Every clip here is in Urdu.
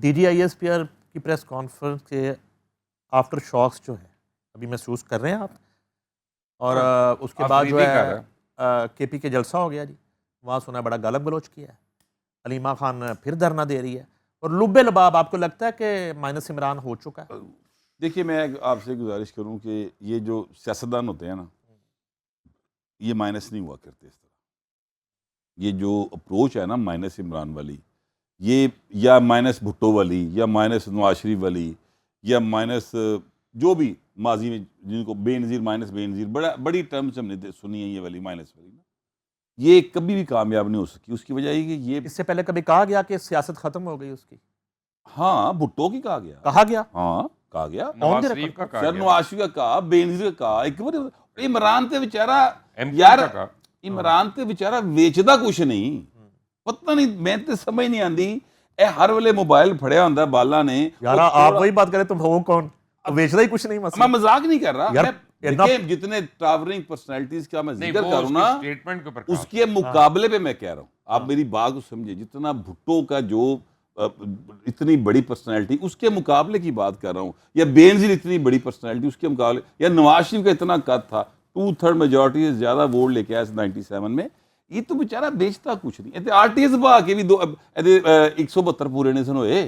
D G I S P R کی پریس کانفرنس کے آفٹر شاکس جو ہے ابھی محسوس کر رہے ہیں آپ؟ اور اس کے بعد جو ہے کے پی کے جلسہ ہو گیا جی، وہاں سنا بڑا گالب گلوچ کیا ہے، علیمہ خان پھر دھرنا دے رہی ہے، اور لب لباب آپ کو لگتا ہے کہ مائنس عمران ہو چکا ہے؟ دیکھیے میں آپ سے گزارش کروں کہ یہ جو سیاستدان ہوتے ہیں نا، یہ مائنس نہیں ہوا کرتے اس طرح. یہ جو اپروچ ہے نا مائنس عمران والی، یہ یا مائنس بھٹو والی یا مائنس نواز شریف والی یا مائنس جو بھی ماضی میں جن کو بے نظیر مائنس بے نظیر بڑی ٹرمز ہم نے سنی ہے، یہ والی مائنس والی نا، یہ کبھی بھی کامیاب نہیں ہو سکی. اس کی وجہ یہ کہ یہ اس سے پہلے کبھی کہا گیا کہ سیاست ختم ہو گئی اس کی؟ ہاں بھٹو کی کہا گیا، کہا گیا، کہا گیا، نواز شریف کا کہا سر گیا، نواز شریف کا کہا، بے نظیر کا کہا، ایک بار عمران تے بیچارہ ایم یار کا کہا. عمران تے بیچارہ ویچدا کچھ نہیں، پتہ نہیں میں تے سمجھ نہیں آندی، اے ہر ویلے موبائل پھڑیا ہوندا بالا نے. یار آپ وہی بات کریں تم ہو کون؟ بیچ رہا ہی کچھ نہیں میں مسئلہ. مذاق نہیں کر رہا، یار میں دیکھیں جتنے ٹاورنگ پرسنالٹیز کا میں نہیں ذکر وہ کروں اس کی نا، اسٹیٹمنٹ کے اوپر اس کے مقابلے پہ میں کہہ رہا ہوں، آپ میری بات کو سمجھے، جتنا بھٹو کا جو اتنی بڑی پرسنالٹی اس کے مقابلے کی بات کر رہا ہوں، یا بے نظیر اتنی بڑی پرسنالٹی اس کے مقابلے، یا نواز شریف کا اتنا قد تھا، 2/3 میجورٹی سے زیادہ ووٹ لے کے آیا 97 میں، یہ تو بیچارہ بیچتا کچھ نہیں. آر ٹی ایس با کے بھی 172 پورے نہیں سن ہوئے،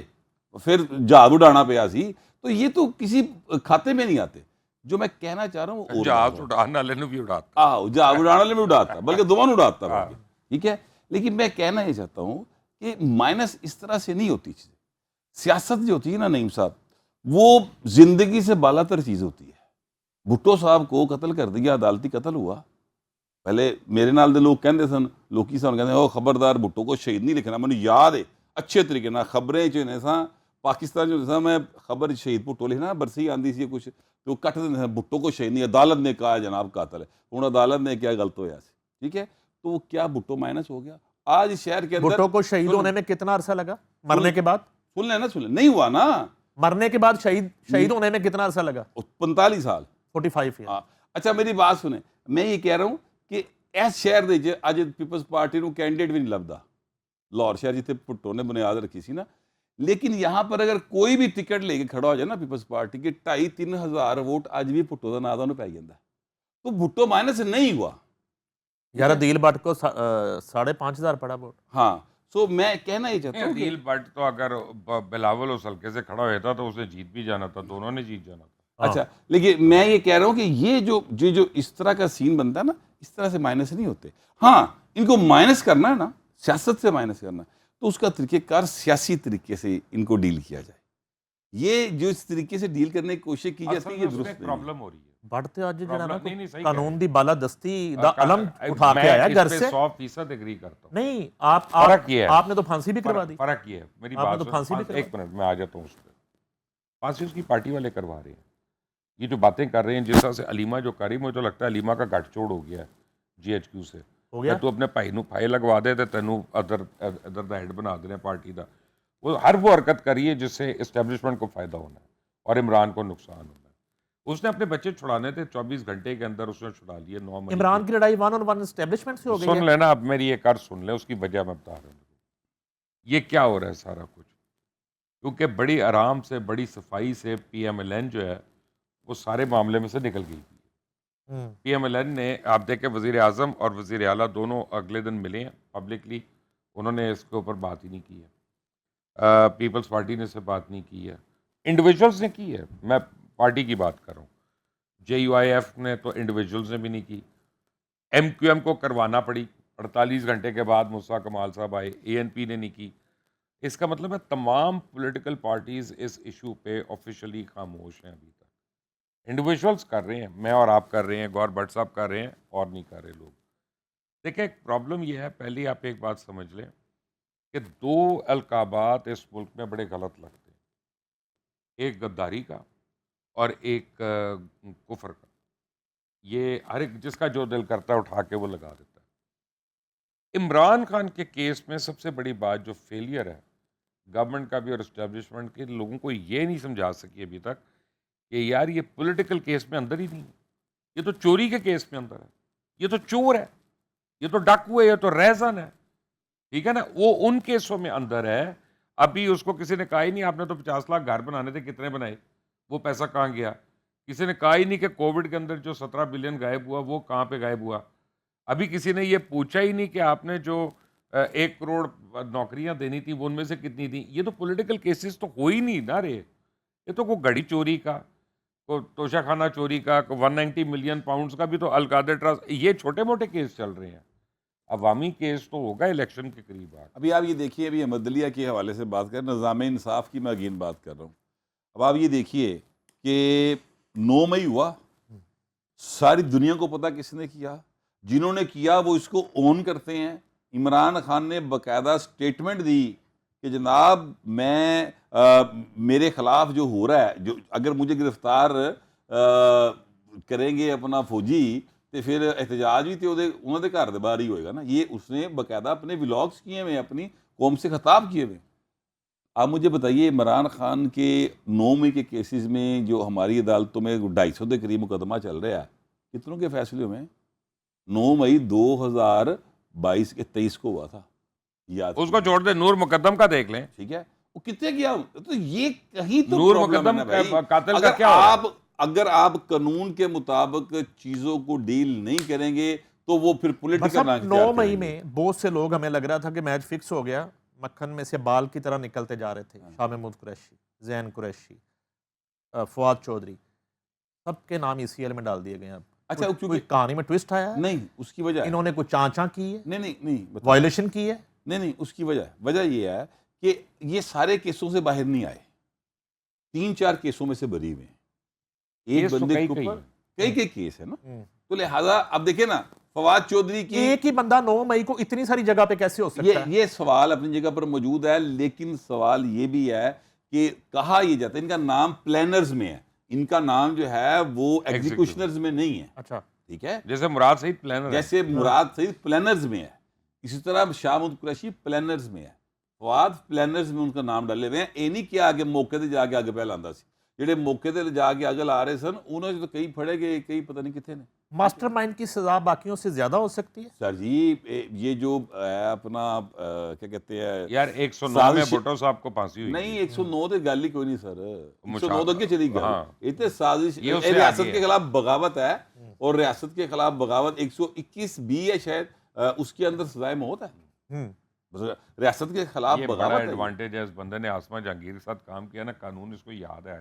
پھر جہاز اڑانا پیا سی، تو یہ تو کسی کھاتے میں نہیں آتے. جو میں کہنا چاہ رہا ہوں وہ جہاز اڑانے والے نے بھی اڑاتا، جہاز اڑانے والے بھی اڑاتا، بلکہ دونوں اڑاتا ہے، ٹھیک ہے. لیکن میں کہنا یہ چاہتا ہوں کہ مائنس اس طرح سے نہیں ہوتی چیزیں. سیاست جو ہوتی ہے نا نعیم صاحب، وہ زندگی سے بالا تر چیز ہوتی ہے. بھٹو صاحب کو قتل کر دیا، عدالتی قتل ہوا. پہلے میرے نال دے لوگ کہندے سن، لوکی سن کہندے او خبردار بھٹو کو شہید نہیں لکھنا. مجھے یاد ہے اچھے طریقے نال خبریں جو نے سا پاکستان جو سا میں خبر شہید بھٹو لکھنا برسی آندی سی کچھ تو کٹ دے سن بھٹو کو شہید نہیں، عدالت نے کہا جناب قاتل ہے. ہن عدالت نے کیا غلط ہویا سی، ٹھیک ہے. تو کیا بھٹو مائنس ہو گیا؟ آج شہر کے اندر بھٹو کو شہید ہونے میں کتنا عرصہ لگا؟ مرنے کے بعد؟ سن لیں نا، سن لیں، نہیں ہوا نا. مرنے کے بعد شہید ہونے میں کتنا عرصہ لگا؟ 45 سال. 45 ایئر. اچھا میری بات سنیں، میں یہ کہہ رہا ہوں کہ اس شہر دے اج پیپلز پارٹی نو کینڈیڈیٹ بھی نہیں لبدا، لاہور شہر جتنے بھٹو نے بنیاد رکھی سی نا. لیکن یہاں پر اگر کوئی بھی ٹکٹ لے کے کھڑا ہو جائے نا پیپلز پارٹی کے 2,500-3 ہزار ووٹ اج بھی بھٹو کا نام انہوں پی جاتا ہے. تو بھٹو مائنس نہیں ہوا یار عدیل بٹ کو 5,500 پڑا ووٹ. ہاں. سو میں کہنا یہ چاہتا ہوں کہ عدیل بٹ تو اگر بلاول اس حلقے سے کھڑا ہوتا تو اسے جیت بھی جانا تھا، دونوں نے جیت جانا تھا. اچھا لیکن میں یہ کہہ رہا ہوں کہ یہ جو اس طرح کا سین بنتا ہے نا، اس طرح سے مائنس نہیں ہوتے. ہاں ان کو مائنس کرنا ہے نا، سیاست سے مائنس کرنا ہے، تو اس کا طریقہ کار سیاسی طریقے سے ان کو ڈیل کیا جائے. یہ جو اس طریقے سے ڈیل کرنے کی کوشش کی جاتی ہے یہ درست نہیں. پرابلم ہو رہی ہے بڑھتے اج جڑا نا نہیں صحیح قانون دی بالادستی دا علم اٹھا کے آیا گھر سے. 100% ایگری کرتا ہوں. نہیں فرق یہ ہے، آپ نے تو پھانسی بھی کروا دی. فرق یہ ہے، میری آپ نے بات تو پھانسی بھی سن، ایک منٹ میں آ جاتا ہوں اس پہ. پھانسی اس کی پارٹی والے کروا رہے ہیں. یہ جو باتیں کر رہے ہیں جس طرح سے علیمہ جو کر رہی، مجھے تو لگتا ہے علیمہ کا گٹھ چوڑ ہو گیا ہے جی ایچ کیو سے. ہو گیا تو اپنے بھائی نو پھائے لگوا دے تو تینوں ادھر دا ہیڈ بنا دینے پارٹی دا. وہ ہر وہ حرکت کری ہے جس سے اسٹیبلشمنٹ کو فائدہ ہونا ہے اور عمران کو نقصان ہونا ہے. اس نے اپنے بچے چھڑانے تھے، 24 گھنٹے کے اندر اس نے چھڑا لیے. 9 مئی عمران کی لڑائی 1 on 1 اسٹیبلشمنٹ سے ہو گئی ہے. سن لینا، اب میری ایک کار سن لے، اس کی وجہ میں بتا رہا ہوں. یہ کیا ہو رہا ہے سارا کچھ؟ کیونکہ بڑی آرام سے بڑی صفائی سے پی ایم ایل این جو ہے وہ سارے معاملے میں سے نکل گئی تھی. پی ایم ایل این نے، آپ دیکھیں وزیر اعظم اور وزیر اعلیٰ دونوں اگلے دن ملے ہیں پبلکلی، انہوں نے اس کے اوپر بات ہی نہیں کی ہے. پیپلز پارٹی نے اس سے بات نہیں کی ہے، انڈیویجولز نے کی ہے. میں پارٹی کی بات کر رہا ہوں. جے یو آئی ایف نے تو انڈیویجولز نے بھی نہیں کی. ایم کیو ایم کو کروانا پڑی 48 گھنٹے کے بعد، موسیٰ کمال صاحب آئے. اے این پی نے نہیں کی. اس کا مطلب ہے تمام پولیٹیکل پارٹیز اس ایشو پہ آفیشلی خاموش ہیں. ابھی تک انڈیویجولز کر رہے ہیں، میں اور آپ کر رہے ہیں، گور بٹ صاحب کر رہے ہیں، اور نہیں کر رہے لوگ. دیکھیں ایک پرابلم یہ ہے، پہلی آپ ایک بات سمجھ لیں کہ 2 القابات اس ملک میں بڑے غلط لگتے ہیں، ایک غداری کا اور ایک کفر کا. یہ ہر ایک جس کا جو دل کرتا ہے اٹھا کے وہ لگا دیتا ہے. عمران خان کے کیس میں سب سے بڑی بات جو فیلئر ہے گورنمنٹ کا بھی اور اسٹیبلشمنٹ کے، لوگوں کو یہ نہیں سمجھا سکی ابھی تک کہ یار یہ پولیٹیکل کیس میں اندر ہی نہیں ہے، یہ تو چوری کے کیس میں اندر ہے، یہ تو چور ہے، یہ تو ڈاکو ہے، یہ تو ریزن ہے، ٹھیک ہے نا. وہ ان کیسوں میں اندر ہے. ابھی اس کو کسی نے کہا ہی نہیں آپ نے تو 50 لاکھ گھر بنانے تھے، کتنے بنائے؟ وہ پیسہ کہاں گیا؟ کسی نے کہا ہی نہیں کہ کووڈ کے اندر جو 17 بلین غائب ہوا وہ کہاں پہ غائب ہوا؟ ابھی کسی نے یہ پوچھا ہی نہیں کہ آپ نے جو 1 کروڑ نوکریاں دینی تھی وہ ان میں سے کتنی تھیں؟ یہ تو پولیٹیکل کیسز تو ہو ہی نہیں نہ رہے. یہ تو کوئی گھڑی چوری کا، کوئی توشہ خانہ چوری کا، 190 ملین پاؤنڈز کا بھی تو القادر ٹرسٹ، یہ چھوٹے موٹے کیس چل رہے ہیں. عوامی کیس تو ہوگا الیکشن کے قریب آ. ابھی آپ یہ دیکھیے، ابھی احمدیہ کے حوالے سے بات کر، نظام انصاف کی میں اگین بات کر رہا ہوں. اب آپ یہ دیکھیے کہ 9 مئی ہوا، ساری دنیا کو پتہ کس نے کیا، جنہوں نے کیا وہ اس کو اون کرتے ہیں. عمران خان نے باقاعدہ سٹیٹمنٹ دی کہ جناب میں میرے خلاف جو ہو رہا ہے، جو اگر مجھے گرفتار کریں گے اپنا فوجی تو پھر احتجاج بھی تو انہوں نے گھر دے باہر ہی ہوئے گا نا. یہ اس نے باقاعدہ اپنے ولاگس کیے ہوئے، اپنی قوم سے خطاب کیے ہوئے. آپ مجھے بتائیے عمران خان کے 9 مئی کے کیسز میں جو ہماری عدالتوں میں 250 کے قریب مقدمہ چل رہا ہے، کتنوں کے فیصلے ہوئے ہیں؟ 9 مئی 2022 کے 23 کو ہوا تھا. یاد اس کو چھوڑ دیں، نور مقدم کا دیکھ لیں. ٹھیک ہے، وہ کتنے کیا؟ تو یہ کہیں تو نور پرابلم ہے مقدم نا بھائی. قاتل کا کیا ہو رہا ہے؟ اگر آپ قانون کے مطابق چیزوں کو ڈیل نہیں کریں گے تو وہ پھر پولیٹیکل 9 مئی میں بہت سے لوگ، ہمیں لگ رہا تھا کہ میچ فکس ہو گیا، مکھن میں سے بال کی طرح نکلتے جا رہے تھے. شاہ محمود قریشی، زین قریشی، فواد چودھری، سب کے نام ECL میں ڈال دیے گئے ہیں. اب اچھا، کوئی کہانی میں ٹوسٹ آیا ہے؟ نہیں، اس کی وجہ انہوں نے کوئی چانچاں کی ہے، نہیں وائلیشن کی ہے؟ نہیں، اس کی وجہ یہ ہے کہ یہ سارے کیسوں سے باہر نہیں آئے. 3-4 کیسوں میں سے بری ہوئے ہیں. ایک بندے کے اوپر کئی کیس ہے نا. تو لہٰذا اب دیکھیں نا، فواد چودھری کی ایک ہی بندہ 9 مئی کو اتنی ساری جگہ پہ کیسے ہو سکتا ہے؟ یہ سوال اپنی جگہ پر موجود ہے، لیکن سوال یہ بھی ہے کہ کہا یہ جاتا ہے ان کا نام پلانرز میں ہے، ان کا نام جو ہے وہ ایگزیکیوشنرز میں نہیں ہے. اچھا، ٹھیک ہے، جیسے مراد سعید پلانر ہے. جیسے مراد سعید پلانرز میں ہے، اسی طرح شاہ محمود قریشی پلانرز میں ہے. فواد پلانرز میں ان کا نام ڈالے ہوئے ہیں. یہ نہیں کیا آگے موقع تے جا کے آگے پہلا آندا سی، جڑے موقع تے جا کے آگے لا رہے سن انہوں نے تو کئی پھڑے گئے، کئی پتہ نہیں کتنے نے. ماسٹر مائنڈ کی سزا باقیوں سے زیادہ ہو سکتی ہے؟ سر جی یہ جو ہے اپنا کیا کہتے ہیں یار 109 میں بھٹو صاحب کو پھانسی ہوئی نہیں، 109 تے گل ہی کوئی نہیں سر. 109 تو اگے چلی گئی. ہاں. یہ تو سازش، یہ اس سے ریاست آگے کے ہے. خلاف بغاوت ہے، اور ریاست کے خلاف بغاوت 121 بھی ہے شاید، اس کے اندر سزائے موت ہے. ریاست کے خلاف یہ بڑا بغاوت ہے. ایڈوانٹیج ہے اس بندے نے آسما جہانگیر کے ساتھ کام کیا نا، قانون اس کو یاد ہے.